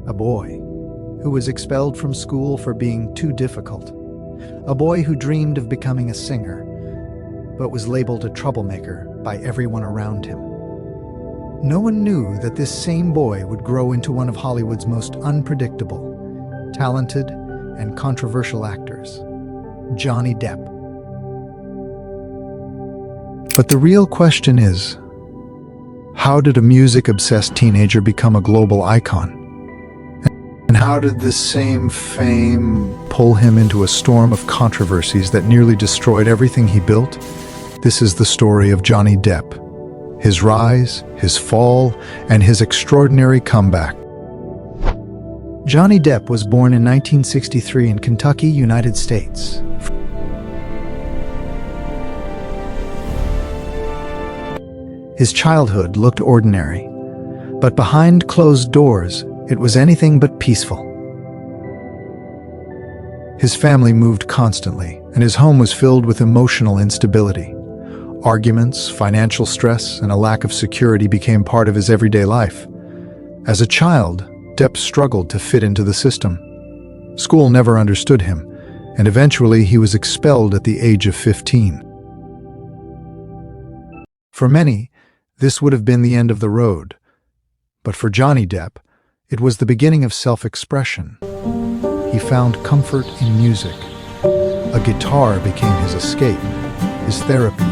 A boy who was expelled from school for being too difficult. A boy who dreamed of becoming a singer, but was labeled a troublemaker by everyone around him. No one knew that this same boy would grow into one of Hollywood's most unpredictable, talented, and controversial actors, Johnny Depp. But the real question is, how did a music-obsessed teenager become a global icon? And how did this same fame pull him into a storm of controversies that nearly destroyed everything he built? This is the story of Johnny Depp, his rise, his fall, and his extraordinary comeback. Johnny Depp was born in 1963 in Kentucky, United States. His childhood looked ordinary, but behind closed doors, it was anything but peaceful. His family moved constantly, and his home was filled with emotional instability. Arguments, financial stress, and a lack of security became part of his everyday life. As a child, Depp struggled to fit into the system. School never understood him, and eventually he was expelled at the age of 15. For many, this would have been the end of the road. But for Johnny Depp, it was the beginning of self-expression. He found comfort in music. A guitar became his escape, his therapy,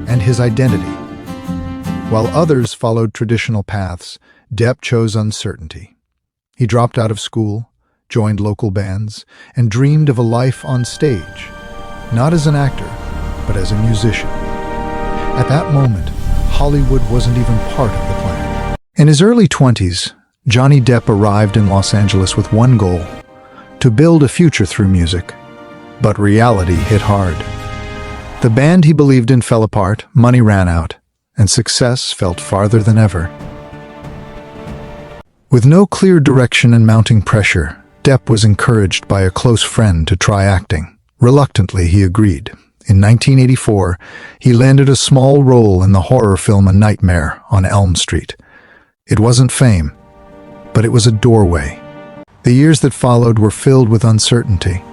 and his identity. While others followed traditional paths, Depp chose uncertainty. He dropped out of school, joined local bands, and dreamed of a life on stage, not as an actor, but as a musician. At that moment, Hollywood wasn't even part of the plan. In his early 20s, Johnny Depp arrived in Los Angeles with one goal: to build a future through music. But reality hit hard. The band he believed in fell apart, money ran out, and success felt farther than ever. With no clear direction and mounting pressure, Depp was encouraged by a close friend to try acting. Reluctantly, he agreed. In 1984, he landed a small role in the horror film A Nightmare on Elm Street. It wasn't fame, but it was a doorway. The years that followed were filled with uncertainty.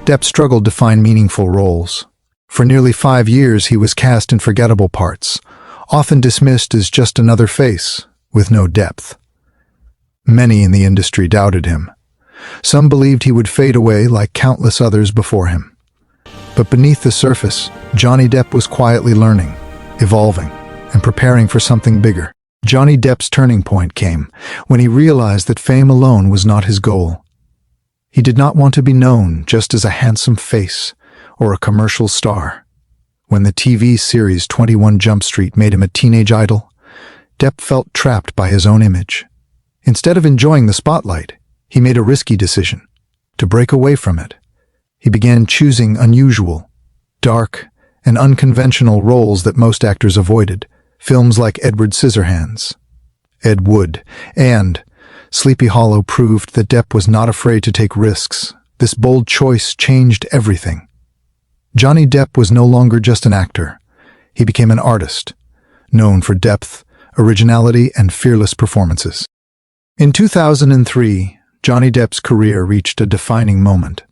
Depp struggled to find meaningful roles. For nearly 5 years, he was cast in forgettable parts, often dismissed as just another face, with no depth. Many in the industry doubted him. Some believed he would fade away like countless others before him. But beneath the surface, Johnny Depp was quietly learning, evolving, and preparing for something bigger. Johnny Depp's turning point came when he realized that fame alone was not his goal. He did not want to be known just as a handsome face or a commercial star. When the TV series 21 Jump Street made him a teenage idol, Depp felt trapped by his own image. Instead of enjoying the spotlight, he made a risky decision: to break away from it. He began choosing unusual, dark, and unconventional roles that most actors avoided. Films like Edward Scissorhands, Ed Wood, and Sleepy Hollow proved that Depp was not afraid to take risks. This bold choice changed everything. Johnny Depp was no longer just an actor. He became an artist, known for depth, originality, and fearless performances. In 2003, Johnny Depp's career reached a defining moment.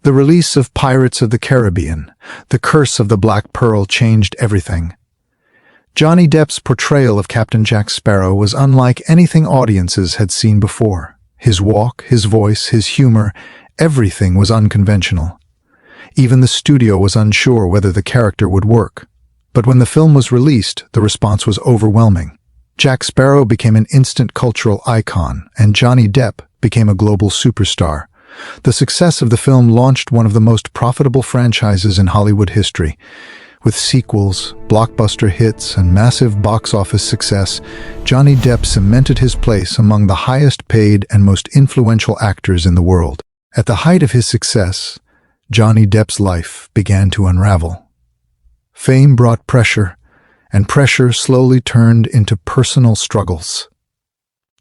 The release of Pirates of the Caribbean, The Curse of the Black Pearl, changed everything. Johnny Depp's portrayal of Captain Jack Sparrow was unlike anything audiences had seen before. His walk, his voice, his humor, everything was unconventional. Even the studio was unsure whether the character would work. But when the film was released, the response was overwhelming. Jack Sparrow became an instant cultural icon, and Johnny Depp became a global superstar. The success of the film launched one of the most profitable franchises in Hollywood history. With sequels, blockbuster hits, and massive box office success, Johnny Depp cemented his place among the highest-paid and most influential actors in the world. At the height of his success, Johnny Depp's life began to unravel. Fame brought pressure, and pressure slowly turned into personal struggles.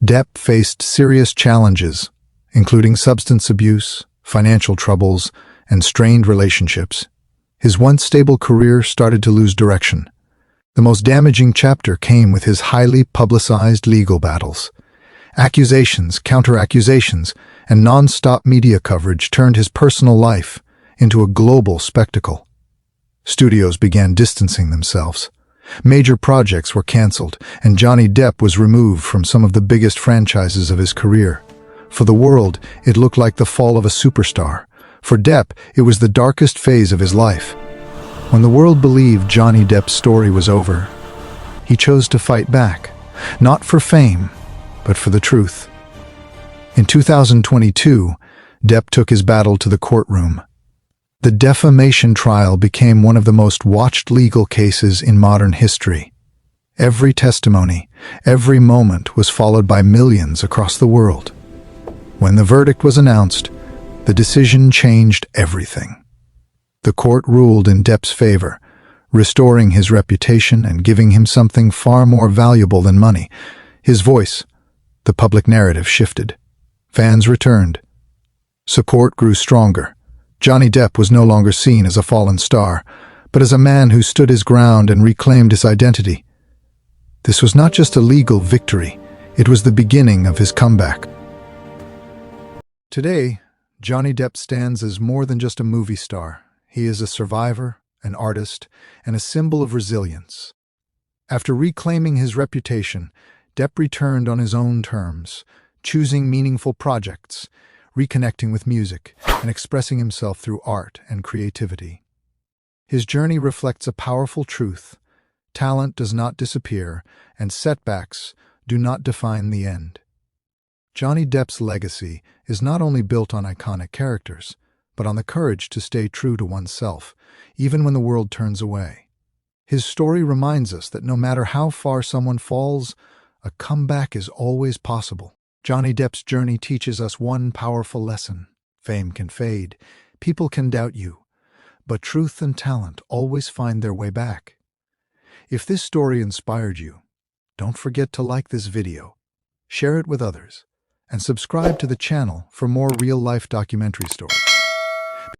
Depp faced serious challenges, including substance abuse, financial troubles, and strained relationships. His once stable career started to lose direction. The most damaging chapter came with his highly publicized legal battles. Accusations, counter-accusations, and non-stop media coverage turned his personal life into a global spectacle. Studios began distancing themselves. Major projects were cancelled, and Johnny Depp was removed from some of the biggest franchises of his career. For the world, it looked like the fall of a superstar. For Depp, it was the darkest phase of his life. When the world believed Johnny Depp's story was over, he chose to fight back, not for fame, but for the truth. In 2022, Depp took his battle to the courtroom. The defamation trial became one of the most watched legal cases in modern history. Every testimony, every moment was followed by millions across the world. When the verdict was announced, the decision changed everything. The court ruled in Depp's favor, restoring his reputation and giving him something far more valuable than money: his voice. The public narrative shifted. Fans returned. Support grew stronger. Johnny Depp was no longer seen as a fallen star, but as a man who stood his ground and reclaimed his identity. This was not just a legal victory, it was the beginning of his comeback. Today, Johnny Depp stands as more than just a movie star. He is a survivor, an artist, and a symbol of resilience. After reclaiming his reputation, Depp returned on his own terms, choosing meaningful projects, reconnecting with music, and expressing himself through art and creativity. His journey reflects a powerful truth: talent does not disappear, and setbacks do not define the end. Johnny Depp's legacy is not only built on iconic characters, but on the courage to stay true to oneself, even when the world turns away. His story reminds us that no matter how far someone falls, a comeback is always possible. Johnny Depp's journey teaches us one powerful lesson: fame can fade, people can doubt you, but truth and talent always find their way back. If this story inspired you, don't forget to like this video, share it with others, and subscribe to the channel for more real-life documentary stories.